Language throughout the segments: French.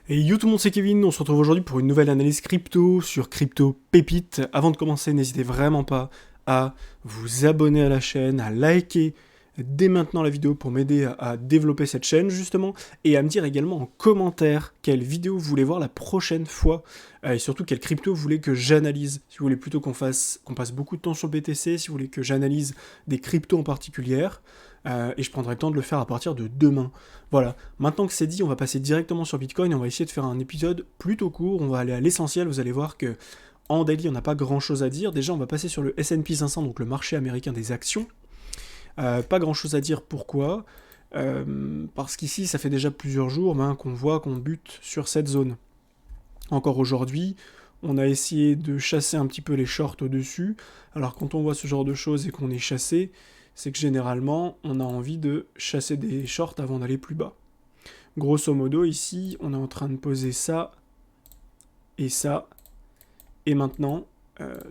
Et yo tout le monde, c'est Kevin, on se retrouve aujourd'hui pour une nouvelle analyse crypto sur Crypto Pépite. Avant de commencer, n'hésitez vraiment pas à vous abonner à la chaîne, à liker dès maintenant la vidéo pour m'aider à développer cette chaîne justement, et à me dire également en commentaire quelle vidéo vous voulez voir la prochaine fois, et surtout quelle crypto vous voulez que j'analyse. Si vous voulez plutôt qu'on passe beaucoup de temps sur le BTC, si vous voulez que j'analyse des cryptos en particulier, et je prendrai le temps de le faire à partir de demain. Voilà, maintenant que c'est dit, on va passer directement sur Bitcoin et on va essayer de faire un épisode plutôt court, on va aller à l'essentiel, vous allez voir que en daily on n'a pas grand chose à dire. Déjà on va passer sur le S&P 500, donc le marché américain des actions. Pas grand chose à dire, pourquoi parce qu'ici ça fait déjà plusieurs jours qu'on voit qu'on bute sur cette zone. Encore aujourd'hui, on a essayé de chasser un petit peu les shorts au-dessus. Alors quand on voit ce genre de choses et qu'on est chassé, c'est que généralement on a envie de chasser des shorts avant d'aller plus bas. Grosso modo ici on est en train de poser ça, et maintenant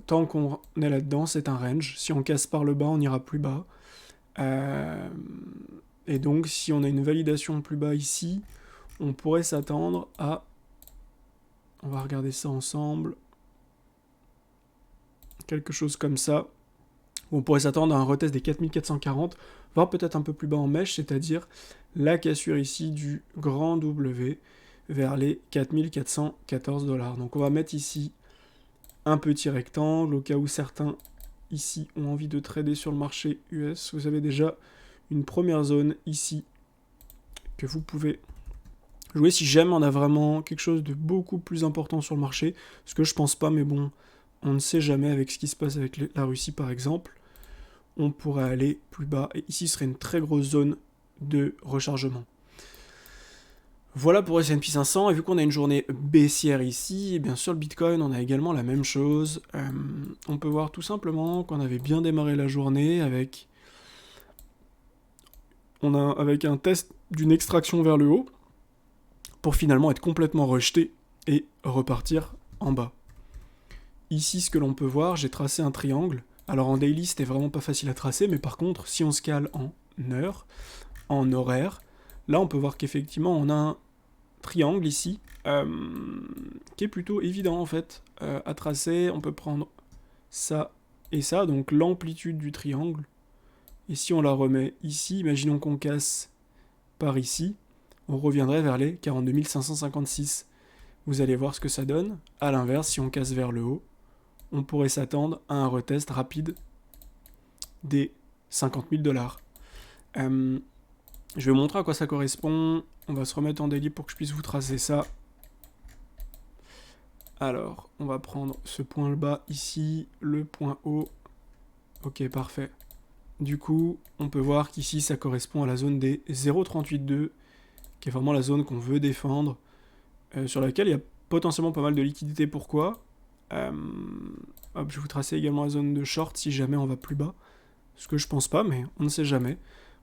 tant qu'on est là-dedans c'est un range. Si on casse par le bas on ira plus bas. Et donc si on a une validation plus bas ici, on pourrait s'attendre à... On va regarder ça ensemble. Quelque chose comme ça. On pourrait s'attendre à un retest des 4440, voire peut-être un peu plus bas en mèche, c'est-à-dire la cassure ici du grand W vers les 4414 $. Donc on va mettre ici un petit rectangle, au cas où certains ici ont envie de trader sur le marché US. Vous avez déjà une première zone ici que vous pouvez jouer si jamais on a vraiment quelque chose de beaucoup plus important sur le marché, ce que je pense pas, mais bon, on ne sait jamais avec ce qui se passe avec la Russie par exemple. On pourrait aller plus bas, et ici serait une très grosse zone de rechargement. Voilà pour S&P 500, et vu qu'on a une journée baissière ici, et bien sur le Bitcoin, on a également la même chose. On peut voir tout simplement qu'on avait bien démarré la journée avec un test d'une extraction vers le haut, pour finalement être complètement rejeté et repartir en bas. Ici, ce que l'on peut voir, j'ai tracé un triangle. Alors en daily, c'était vraiment pas facile à tracer, mais par contre, si on se cale en heure, en horaire, là on peut voir qu'effectivement on a un triangle ici, qui est plutôt évident en fait à tracer. On peut prendre ça et ça, donc l'amplitude du triangle. Et si on la remet ici, imaginons qu'on casse par ici, on reviendrait vers les 42 556. Vous allez voir ce que ça donne. A l'inverse, si on casse vers le haut, on pourrait s'attendre à un retest rapide des 50 000 $. Je vais vous montrer à quoi ça correspond. On va se remettre en daily pour que je puisse vous tracer ça. Alors, on va prendre ce point bas ici, le point haut. Ok, parfait. Du coup, on peut voir qu'ici, ça correspond à la zone des 0,382, qui est vraiment la zone qu'on veut défendre, sur laquelle il y a potentiellement pas mal de liquidités. Pourquoi hop, je vais vous tracer également la zone de short si jamais on va plus bas. Ce que je pense pas, mais on ne sait jamais.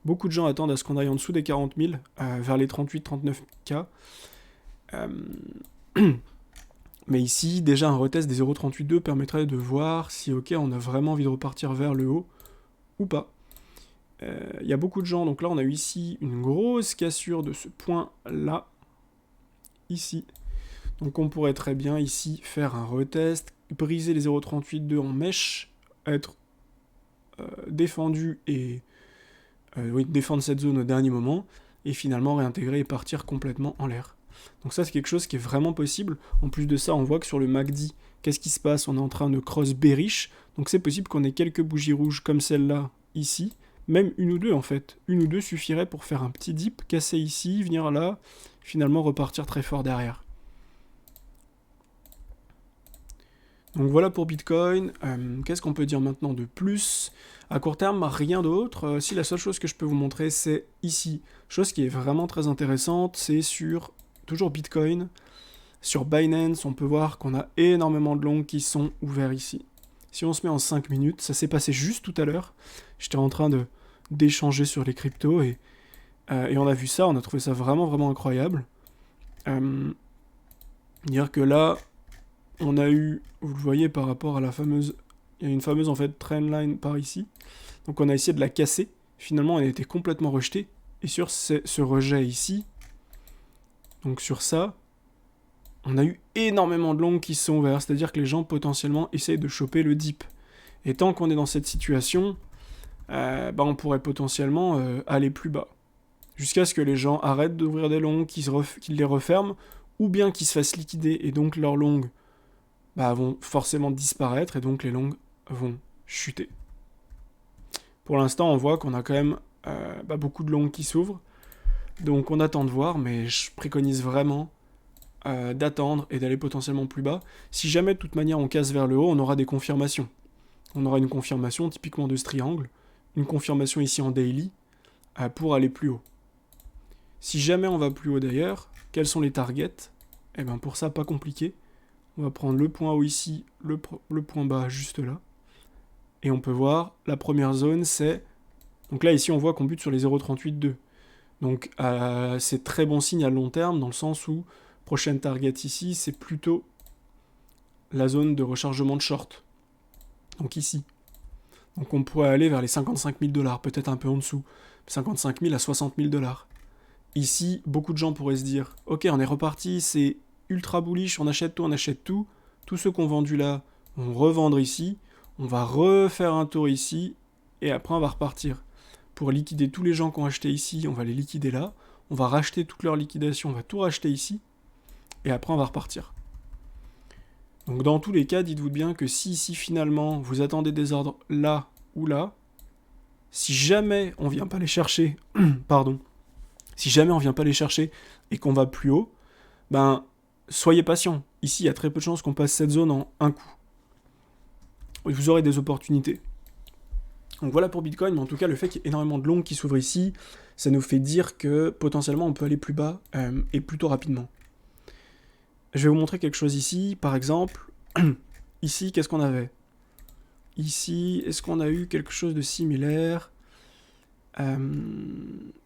Beaucoup de gens attendent à ce qu'on aille en dessous des 40 000, vers les 38-39K. Mais ici, déjà un retest des 0,382 permettrait de voir si ok, on a vraiment envie de repartir vers le haut ou pas. Il y a beaucoup de gens, donc là on a eu ici une grosse cassure de ce point là, ici. Donc on pourrait très bien ici faire un retest, briser les 0,382 en mèche, être défendu et défendre cette zone au dernier moment, et finalement réintégrer et partir complètement en l'air. Donc ça c'est quelque chose qui est vraiment possible. En plus de ça, on voit que sur le MACD, qu'est-ce qui se passe? On est en train de cross bearish, donc c'est possible qu'on ait quelques bougies rouges comme celle-là, ici, même une ou deux en fait. Une ou deux suffirait pour faire un petit dip, casser ici, venir là, finalement repartir très fort derrière. Donc voilà pour Bitcoin. Qu'est-ce qu'on peut dire maintenant de plus? À court terme, rien d'autre. Si la seule chose que je peux vous montrer, c'est ici. Chose qui est vraiment très intéressante, c'est sur, toujours Bitcoin, sur Binance, on peut voir qu'on a énormément de longs qui sont ouverts ici. Si on se met en 5 minutes, ça s'est passé juste tout à l'heure. J'étais en train d'échanger sur les cryptos et on a vu ça, on a trouvé ça vraiment, vraiment incroyable. Dire que là, on a eu, vous le voyez par rapport à la fameuse, il y a une fameuse en fait trendline par ici, donc on a essayé de la casser, finalement elle a été complètement rejetée, et sur ce rejet ici, donc sur ça, on a eu énormément de longs qui se sont ouverts, c'est-à-dire que les gens potentiellement essayent de choper le dip. Et tant qu'on est dans cette situation, on pourrait potentiellement aller plus bas. Jusqu'à ce que les gens arrêtent d'ouvrir des longs, qu'ils les referment, ou bien qu'ils se fassent liquider, et donc leurs longs vont forcément disparaître, et donc les longs vont chuter. Pour l'instant, on voit qu'on a quand même beaucoup de longs qui s'ouvrent, donc on attend de voir, mais je préconise vraiment d'attendre et d'aller potentiellement plus bas. Si jamais de toute manière on casse vers le haut, on aura des confirmations. On aura une confirmation typiquement de ce triangle, une confirmation ici en daily, pour aller plus haut. Si jamais on va plus haut d'ailleurs, quels sont les targets? Eh bien pour ça, pas compliqué. On va prendre le point haut ici, le point bas juste là. Et on peut voir, la première zone c'est... Donc là ici on voit qu'on bute sur les 0,38,2. Donc c'est très bon signe à long terme, dans le sens où prochaine target ici, c'est plutôt la zone de rechargement de short. Donc ici. Donc on pourrait aller vers les 55 000 $, peut-être un peu en dessous. 55 000 à 60 000 $. Ici, beaucoup de gens pourraient se dire, ok, on est reparti, c'est ultra bullish, on achète tout, on achète tout. Tous ceux qui ont vendu là vont revendre ici. On va refaire un tour ici, et après on va repartir. Pour liquider tous les gens qui ont acheté ici, on va les liquider là. On va racheter toute leur liquidation, on va tout racheter ici. Et après on va repartir. Donc dans tous les cas, dites-vous bien que si ici finalement vous attendez des ordres là ou là, si jamais on vient pas les chercher, si jamais on vient pas les chercher et qu'on va plus haut, soyez patient. Ici, il y a très peu de chances qu'on passe cette zone en un coup. Vous aurez des opportunités. Donc voilà pour Bitcoin, mais en tout cas, le fait qu'il y ait énormément de longs qui s'ouvrent ici, ça nous fait dire que potentiellement on peut aller plus bas et plutôt rapidement. Je vais vous montrer quelque chose ici, par exemple. Ici, qu'est-ce qu'on avait? Ici, est-ce qu'on a eu quelque chose de similaire?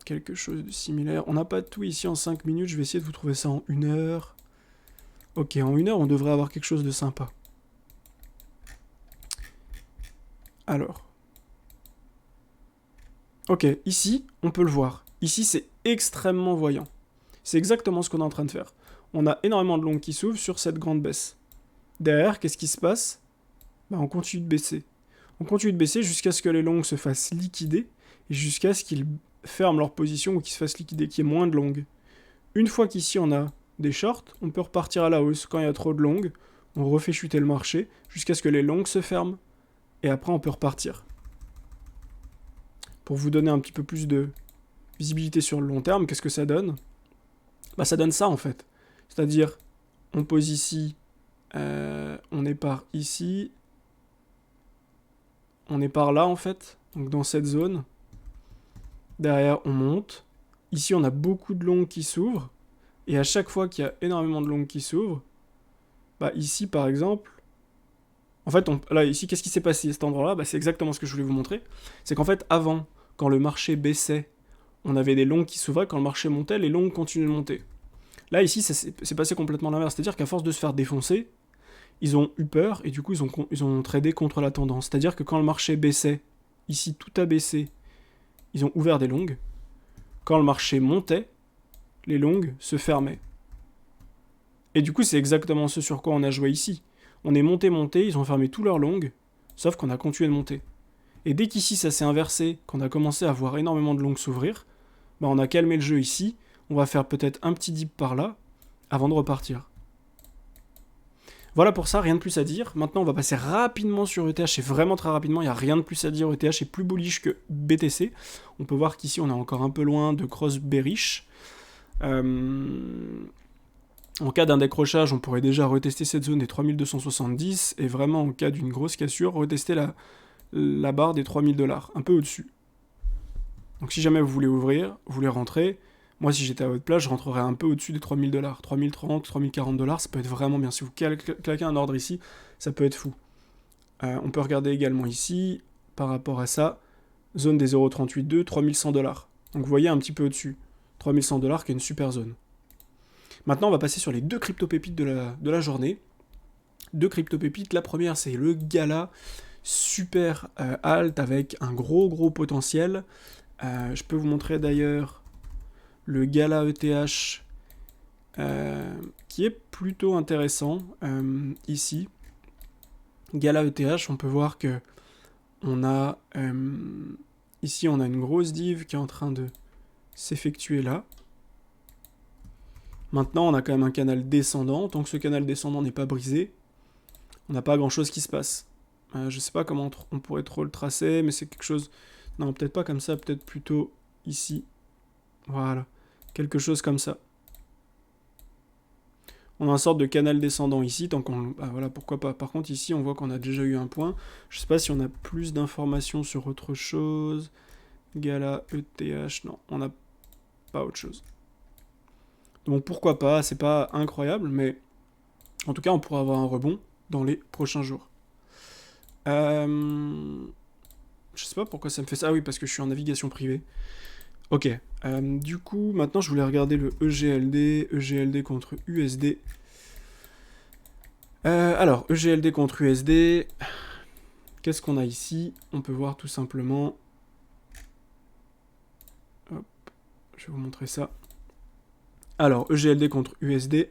Quelque chose de similaire. On n'a pas tout ici en 5 minutes, je vais essayer de vous trouver ça en 1 heure. Ok, en 1 heure, on devrait avoir quelque chose de sympa. Alors. Ok, ici, on peut le voir. Ici, c'est extrêmement voyant. C'est exactement ce qu'on est en train de faire. On a énormément de longs qui s'ouvrent sur cette grande baisse. Derrière, qu'est-ce qui se passe? On continue de baisser. On continue de baisser jusqu'à ce que les longs se fassent liquider et jusqu'à ce qu'ils ferment leur position ou qu'ils se fassent liquider, qu'il y ait moins de longs. Une fois qu'ici on a des shorts, on peut repartir à la hausse. Quand il y a trop de longs, on refait chuter le marché jusqu'à ce que les longs se ferment et après on peut repartir. Pour vous donner un petit peu plus de visibilité sur le long terme, qu'est-ce que ça donne? Ça donne ça en fait. C'est-à-dire, on pose ici, on est par ici, on est par là en fait, donc dans cette zone. Derrière, on monte. Ici, on a beaucoup de longs qui s'ouvrent. Et à chaque fois qu'il y a énormément de longs qui s'ouvrent, ici par exemple, en fait, là ici, qu'est-ce qui s'est passé à cet endroit-là? C'est exactement ce que je voulais vous montrer. C'est qu'en fait, avant, quand le marché baissait, on avait des longs qui s'ouvraient. Quand le marché montait, les longs continuaient de monter. Là, ici, c'est passé complètement l'inverse. C'est-à-dire qu'à force de se faire défoncer, ils ont eu peur et du coup, ils ont tradé contre la tendance. C'est-à-dire que quand le marché baissait, ici, tout a baissé, ils ont ouvert des longs. Quand le marché montait, les longs se fermaient. Et du coup, c'est exactement ce sur quoi on a joué ici. On est monté, ils ont fermé tous leurs longs, sauf qu'on a continué de monter. Et dès qu'ici, ça s'est inversé, qu'on a commencé à voir énormément de longs s'ouvrir, on a calmé le jeu ici. On va faire peut-être un petit dip par là, avant de repartir. Voilà pour ça, rien de plus à dire. Maintenant, on va passer rapidement sur ETH, et vraiment très rapidement, il n'y a rien de plus à dire. ETH est plus bullish que BTC. On peut voir qu'ici, on est encore un peu loin de cross bearish. En cas d'un décrochage, on pourrait déjà retester cette zone des 3270, et vraiment, en cas d'une grosse cassure, retester la barre des 3000 $, un peu au-dessus. Donc si jamais vous voulez ouvrir, vous voulez rentrer, moi si j'étais à votre place, je rentrerais un peu au-dessus des 3000 $. 3030, 3040 $, ça peut être vraiment bien. Si vous claquez un ordre ici, ça peut être fou. On peut regarder également ici, par rapport à ça, zone des 0,38,2, 3100 $. Donc vous voyez un petit peu au-dessus. 3100 $, qui est une super zone. Maintenant, on va passer sur les deux crypto-pépites de la journée. Deux crypto-pépites. La première, c'est le Gala, super alt, avec un gros potentiel. Je peux vous montrer d'ailleurs le Gala ETH qui est plutôt intéressant ici. Gala ETH, on peut voir que on a ici on a une grosse div qui est en train de s'effectuer là. Maintenant on a quand même un canal descendant. Tant que ce canal descendant n'est pas brisé, on n'a pas grand chose qui se passe. Je sais pas comment on pourrait trop le tracer, mais c'est quelque chose... Non, peut-être pas comme ça, peut-être plutôt ici. Voilà, quelque chose comme ça. On a une sorte de canal descendant ici, tant qu'on... Bah voilà, pourquoi pas. Par contre, ici, on voit qu'on a déjà eu un point. Je sais pas si on a plus d'informations sur autre chose. Gala, ETH, non, on n'a pas autre chose. Donc pourquoi pas, c'est pas incroyable, mais en tout cas, on pourra avoir un rebond dans les prochains jours. Je sais pas pourquoi ça me fait ça. Ah oui, parce que je suis en navigation privée. Ok. Du coup, maintenant, je voulais regarder le EGLD. EGLD contre USD. Alors, EGLD contre USD. Qu'est-ce qu'on a ici? On peut voir tout simplement... Hop, je vais vous montrer ça. Alors, EGLD contre USD.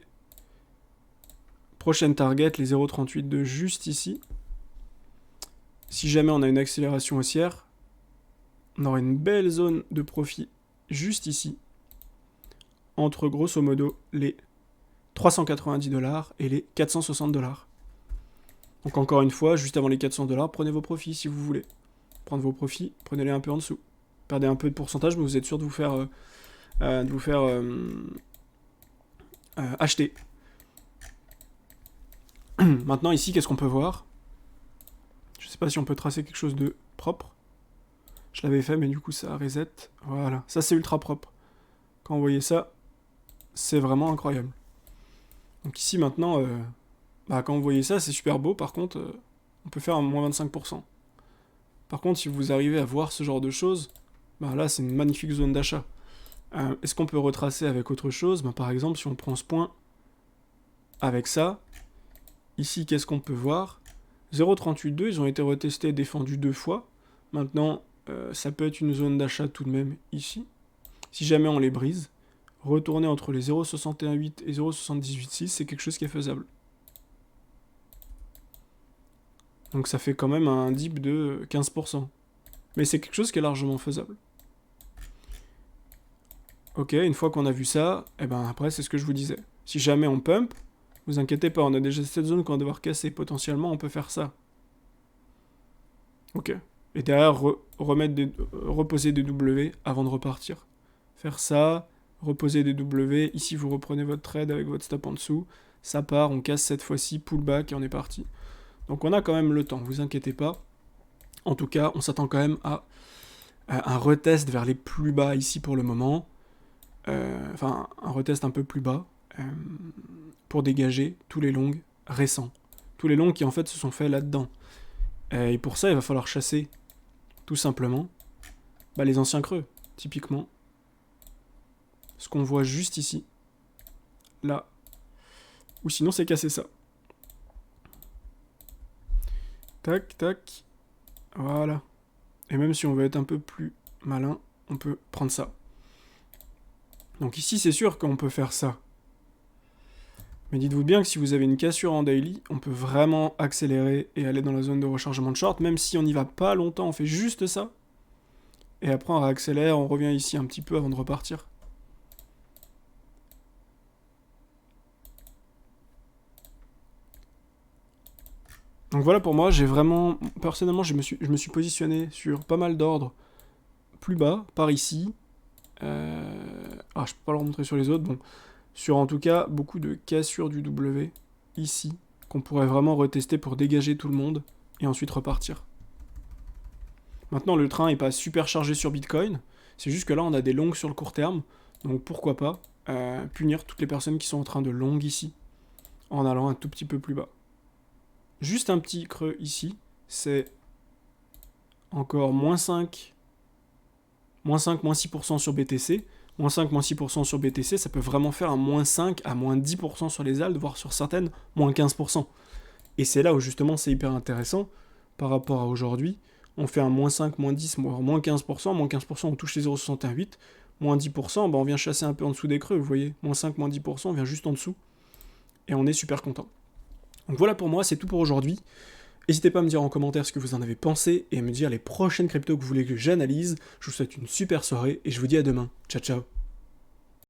Prochaine target, les 0,38 juste ici. Si jamais on a une accélération haussière, on aura une belle zone de profit juste ici, entre grosso modo les 390$ et les 460$. Donc encore une fois, juste avant les 400$, prenez vos profits si vous voulez. Prendre vos profits, prenez-les un peu en dessous. Perdez un peu de pourcentage, mais vous êtes sûr de vous faire, acheter. Maintenant ici, qu'est-ce qu'on peut voir? Je sais pas si on peut tracer quelque chose de propre. Je l'avais fait, mais du coup ça reset. Voilà, ça c'est ultra propre. Quand vous voyez ça, c'est vraiment incroyable. Donc ici maintenant, quand vous voyez ça, c'est super beau. Par contre, on peut faire un moins 25%. Par contre, si vous arrivez à voir ce genre de choses, là c'est une magnifique zone d'achat. Est-ce qu'on peut retracer avec autre chose? Par exemple, si on prend ce point avec ça, ici qu'est-ce qu'on peut voir? 0,38,2, ils ont été retestés et défendus 2 fois. Maintenant, ça peut être une zone d'achat tout de même ici. Si jamais on les brise, retourner entre les 0,61,8 et 0,78,6, c'est quelque chose qui est faisable. Donc ça fait quand même un dip de 15%. Mais c'est quelque chose qui est largement faisable. Ok, une fois qu'on a vu ça, après c'est ce que je vous disais. Si jamais on pump, vous inquiétez pas, on a déjà cette zone qu'on va devoir casser. Potentiellement, on peut faire ça. Ok. Et derrière, reposer des W avant de repartir. Faire ça, reposer des W. Ici, vous reprenez votre trade avec votre stop en dessous. Ça part, on casse cette fois-ci, pullback et on est parti. Donc on a quand même le temps, vous inquiétez pas. En tout cas, on s'attend quand même à un retest vers les plus bas ici pour le moment. Enfin, un retest un peu plus bas. Pour dégager tous les longs récents. Tous les longs qui en fait se sont faits là-dedans. Et pour ça, il va falloir chasser tout simplement les anciens creux, typiquement. Ce qu'on voit juste ici. Là. Ou sinon, c'est casser ça. Tac, tac. Voilà. Et même si on veut être un peu plus malin, on peut prendre ça. Donc ici, c'est sûr qu'on peut faire ça. Mais dites-vous bien que si vous avez une cassure en daily, on peut vraiment accélérer et aller dans la zone de rechargement de short, même si on n'y va pas longtemps, on fait juste ça. Et après on réaccélère, on revient ici un petit peu avant de repartir. Donc voilà pour moi, j'ai vraiment... Personnellement, je me suis positionné sur pas mal d'ordres plus bas, par ici. Je peux pas le remontrer sur les autres, bon... Sur en tout cas beaucoup de cassures du W ici, qu'on pourrait vraiment retester pour dégager tout le monde et ensuite repartir. Maintenant le train n'est pas super chargé sur Bitcoin, c'est juste que là on a des longues sur le court terme, donc pourquoi pas punir toutes les personnes qui sont en train de long ici, en allant un tout petit peu plus bas. Juste un petit creux ici, c'est encore moins 5, moins 6% sur BTC, moins 5, moins 6% sur BTC, ça peut vraiment faire un moins 5 à moins 10% sur les ALT, voire sur certaines, moins 15%. Et c'est là où justement c'est hyper intéressant, par rapport à aujourd'hui, on fait un moins 5, moins 10, moins 15%, moins 15% on touche les 0,68, moins 10%, on vient chasser un peu en dessous des creux, vous voyez, moins 5, moins 10%, on vient juste en dessous. et on est super content. Donc voilà pour moi, c'est tout pour aujourd'hui. N'hésitez pas à me dire en commentaire ce que vous en avez pensé et à me dire les prochaines cryptos que vous voulez que j'analyse. Je vous souhaite une super soirée et je vous dis à demain. Ciao ciao.